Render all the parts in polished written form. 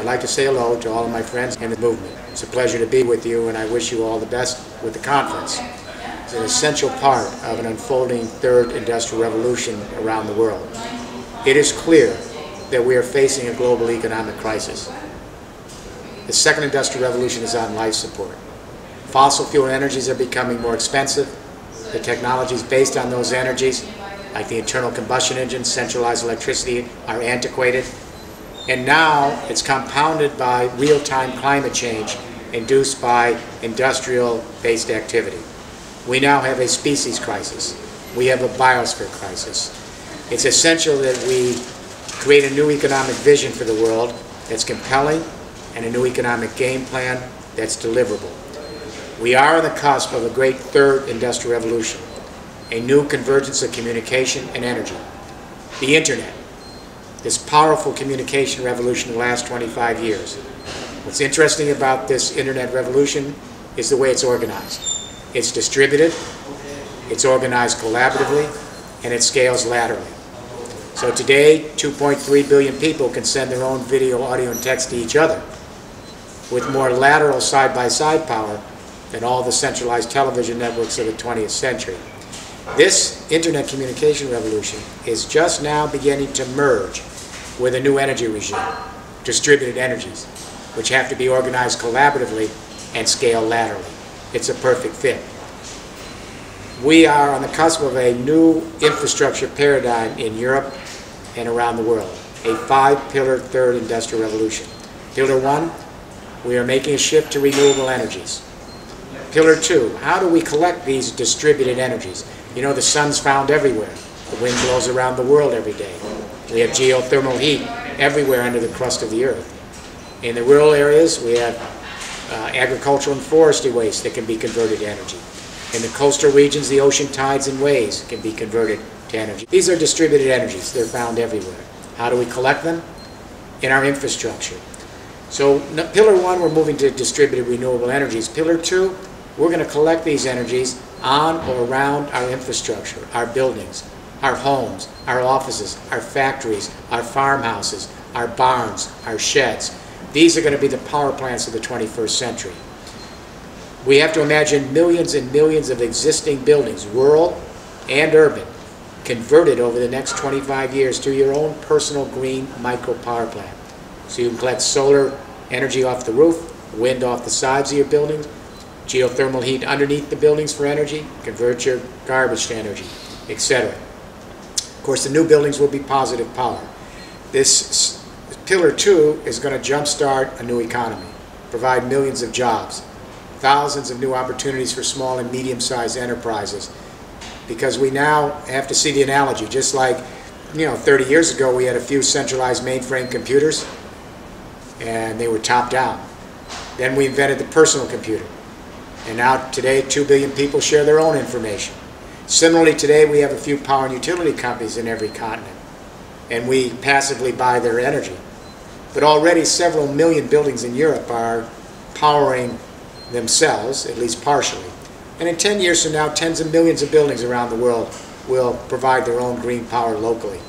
I'd like to say hello to all of my friends in the movement. It's a pleasure to be with you, and I wish you all the best with the conference. It's an essential part of an unfolding third industrial revolution around the world. It is clear that we are facing a global economic crisis. The second industrial revolution is on life support. Fossil fuel energies are becoming more expensive. The technologies based on those energies, like the internal combustion engine, centralized electricity, are antiquated. And now it's compounded by real-time climate change induced by industrial-based activity. We now have a species crisis. We have a biosphere crisis. It's essential that we create a new economic vision for the world that's compelling and a new economic game plan that's deliverable. We are on the cusp of a great third industrial revolution, a new convergence of communication and energy. The Internet, this powerful communication revolution of the last 25 years. What's interesting about this Internet revolution is the way it's organized. It's distributed, it's organized collaboratively, and it scales laterally. So today, 2.3 billion people can send their own video, audio, and text to each other with more lateral side-by-side power than all the centralized television networks of the 20th century. This Internet communication revolution is just now beginning to merge with a new energy regime, distributed energies, which have to be organized collaboratively and scale laterally. It's a perfect fit. We are on the cusp of a new infrastructure paradigm in Europe and around the world, a five-pillar third industrial revolution. Pillar one, we are making a shift to renewable energies. Pillar two, how do we collect these distributed energies? You know, the sun's found everywhere. The wind blows around the world every day. We have geothermal heat everywhere under the crust of the earth. In the rural areas, we have agricultural and forestry waste that can be converted to energy. In the coastal regions, the ocean tides and waves can be converted to energy. These are distributed energies. They're found everywhere. How do we collect them? In our infrastructure. So pillar one, we're moving to distributed renewable energies. Pillar two, we're going to collect these energies on or around our infrastructure, our buildings, our homes, our offices, our factories, our farmhouses, our barns, our sheds. These are going to be the power plants of the 21st century. We have to imagine millions and millions of existing buildings, rural and urban, converted over the next 25 years to your own personal green micro power plant. So you can collect solar energy off the roof, wind off the sides of your buildings, geothermal heat underneath the buildings for energy, convert your garbage to energy, etc. Of course, the new buildings will be positive power. This pillar two is going to jumpstart a new economy, provide millions of jobs, thousands of new opportunities for small and medium-sized enterprises, because we now have to see the analogy. Just like, 30 years ago we had a few centralized mainframe computers and they were top-down. Then we invented the personal computer. And now today 2 billion people share their own information. Similarly, today we have a few power and utility companies in every continent, and we passively buy their energy. But already several million buildings in Europe are powering themselves, at least partially. And in 10 years from now, tens of millions of buildings around the world will provide their own green power locally.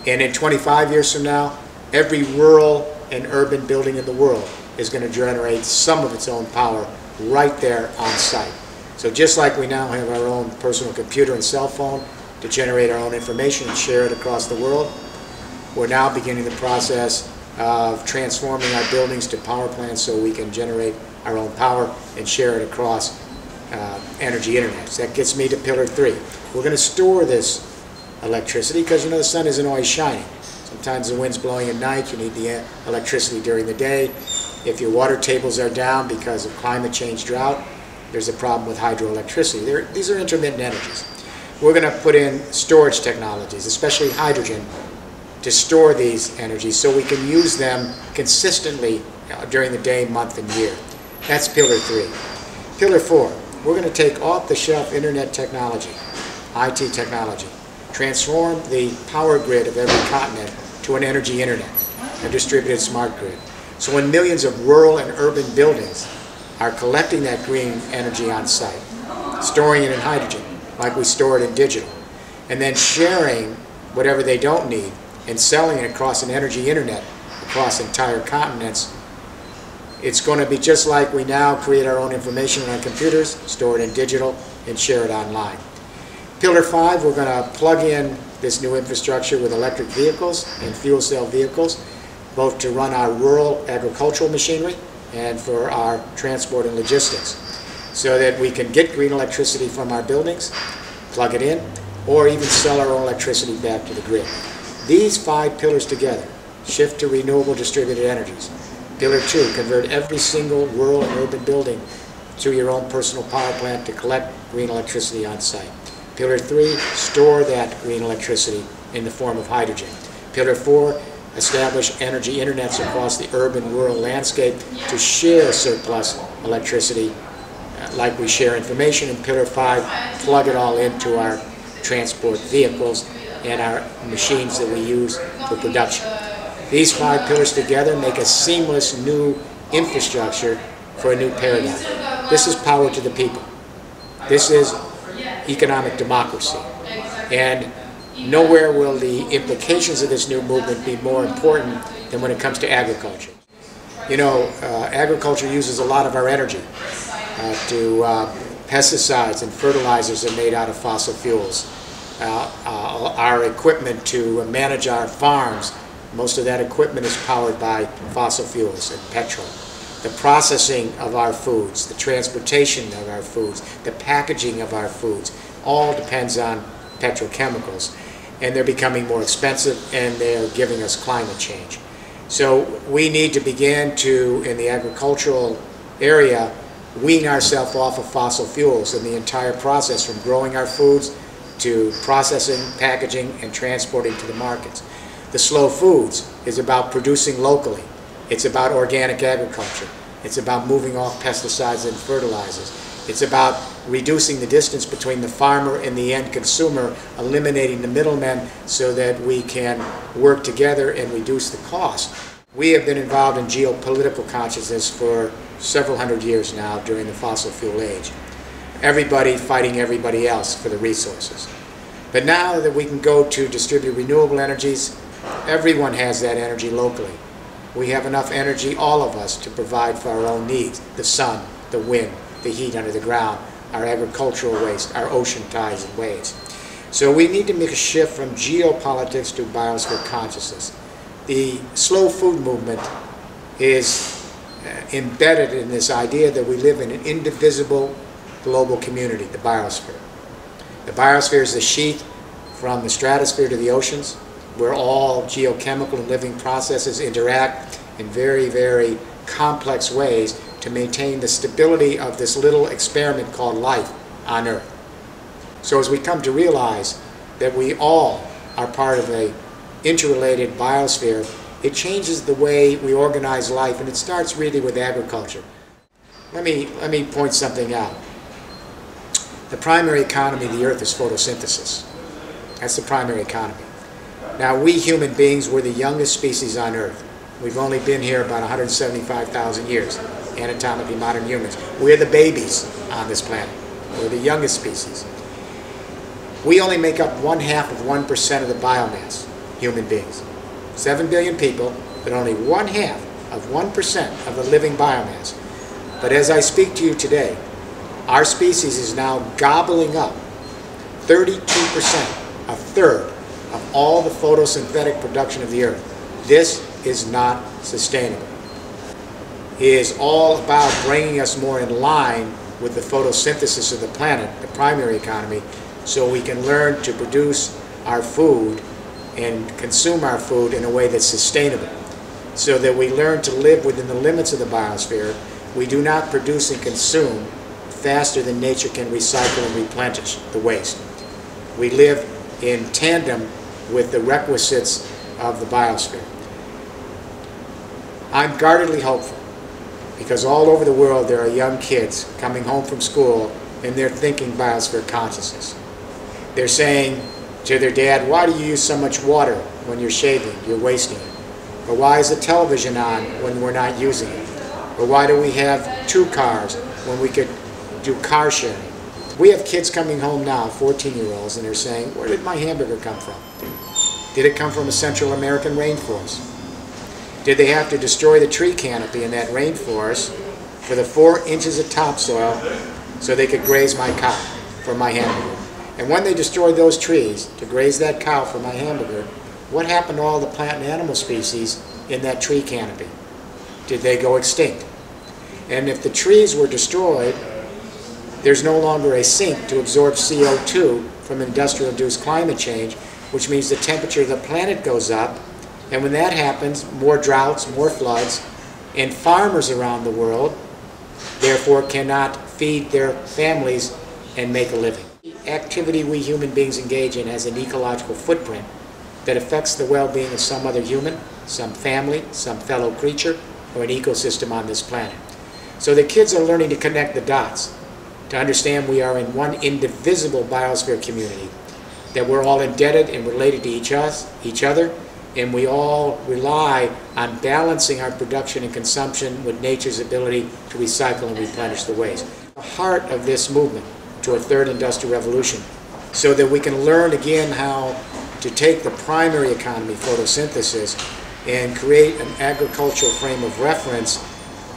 And in 25 years from now, every rural and urban building in the world is going to generate some of its own power right there on site. So just like we now have our own personal computer and cell phone to generate our own information and share it across the world, we're now beginning the process of transforming our buildings to power plants so we can generate our own power and share it across energy internet. So that gets me to pillar three. We're going to store this electricity because the sun isn't always shining. Sometimes the wind's blowing at night, you need the electricity during the day. If your water tables are down because of climate change drought, there's a problem with hydroelectricity. These are intermittent energies. We're going to put in storage technologies, especially hydrogen, to store these energies so we can use them consistently during the day, month, and year. That's pillar three. Pillar four, we're going to take off-the-shelf internet technology, IT technology, transform the power grid of every continent to an energy internet, a distributed smart grid. So when millions of rural and urban buildings are collecting that green energy on site, storing it in hydrogen, like we store it in digital, and then sharing whatever they don't need and selling it across an energy internet across entire continents. It's going to be just like we now create our own information on our computers, store it in digital, and share it online. Pillar 5, we're going to plug in this new infrastructure with electric vehicles and fuel cell vehicles, both to run our rural agricultural machinery and for our transport and logistics, so that we can get green electricity from our buildings, plug it in, or even sell our own electricity back to the grid. These 5 pillars together: shift to renewable distributed energies. Pillar 2, convert every single rural and urban building to your own personal power plant to collect green electricity on site. Pillar 3, store that green electricity in the form of hydrogen. Pillar 4, establish energy internets across the urban-rural landscape to share surplus electricity like we share information. And Pillar 5, plug it all into our transport vehicles and our machines that we use for production. These 5 pillars together make a seamless new infrastructure for a new paradigm. This is power to the people. This is economic democracy. And nowhere will the implications of this new movement be more important than when it comes to agriculture. You know, agriculture uses a lot of our energy. Pesticides and fertilizers are made out of fossil fuels. Our equipment to manage our farms, most of that equipment is powered by fossil fuels and petrol. The processing of our foods, the transportation of our foods, the packaging of our foods, all depends on petrochemicals. And they're becoming more expensive, and they're giving us climate change. So we need to begin to, in the agricultural area, wean ourselves off of fossil fuels in the entire process, from growing our foods to processing, packaging, and transporting to the markets. The slow foods is about producing locally. It's about organic agriculture. It's about moving off pesticides and fertilizers. It's about reducing the distance between the farmer and the end consumer, eliminating the middlemen so that we can work together and reduce the cost. We have been involved in geopolitical consciousness for several hundred years now during the fossil fuel age. Everybody fighting everybody else for the resources. But now that we can go to distribute renewable energies, everyone has that energy locally. We have enough energy, all of us, to provide for our own needs. The sun, the wind, the heat under the ground, our agricultural waste, our ocean tides and waves. So we need to make a shift from geopolitics to biosphere consciousness. The slow food movement is embedded in this idea that we live in an indivisible global community, the biosphere. The biosphere is the sheath from the stratosphere to the oceans, where all geochemical and living processes interact in very, very complex ways to maintain the stability of this little experiment called life on Earth. So as we come to realize that we all are part of an interrelated biosphere, it changes the way we organize life, and it starts really with agriculture. Let me point something out. The primary economy of the Earth is photosynthesis. That's the primary economy. Now, we human beings, we're the youngest species on Earth. We've only been here about 175,000 years, anatomically modern humans. We're the babies on this planet. We're the youngest species. We only make up 1/2% of the biomass, human beings. 7 billion people, but only 1/2% of the living biomass. But as I speak to you today, our species is now gobbling up 32%, a third, of all the photosynthetic production of the Earth. This is not sustainable. It is all about bringing us more in line with the photosynthesis of the planet, the primary economy, so we can learn to produce our food and consume our food in a way that's sustainable, so that we learn to live within the limits of the biosphere. We do not produce and consume faster than nature can recycle and replenish the waste. We live in tandem with the requisites of the biosphere. I'm guardedly hopeful, because all over the world there are young kids coming home from school and they're thinking biosphere consciousness. They're saying to their dad, "Why do you use so much water when you're shaving? You're wasting it." Or, "Why is the television on when we're not using it?" Or, "Why do we have 2 cars when we could do car sharing?" We have kids coming home now, 14-year-olds, and they're saying, "Where did my hamburger come from? Did it come from a Central American rainforest?" Did they have to destroy the tree canopy in that rainforest for the 4 inches of topsoil so they could graze my cow for my hamburger? And when they destroyed those trees to graze that cow for my hamburger, what happened to all the plant and animal species in that tree canopy? Did they go extinct? And if the trees were destroyed, there's no longer a sink to absorb CO2 from industrial-induced climate change, which means the temperature of the planet goes up. And when that happens, more droughts, more floods, and farmers around the world, therefore, cannot feed their families and make a living. The activity we human beings engage in has an ecological footprint that affects the well-being of some other human, some family, some fellow creature, or an ecosystem on this planet. So the kids are learning to connect the dots, to understand we are in one indivisible biosphere community, that we're all indebted and related to each other, and we all rely on balancing our production and consumption with nature's ability to recycle and replenish the waste. The heart of this movement to a third industrial revolution, so that we can learn again how to take the primary economy, photosynthesis, and create an agricultural frame of reference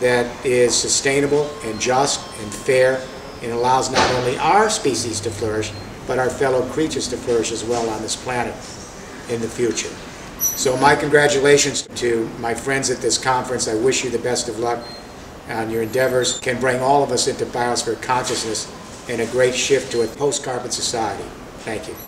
that is sustainable and just and fair and allows not only our species to flourish, but our fellow creatures to flourish as well on this planet in the future. So my congratulations to my friends at this conference. I wish you the best of luck on your endeavors. Can bring all of us into biosphere consciousness and a great shift to a post-carbon society. Thank you.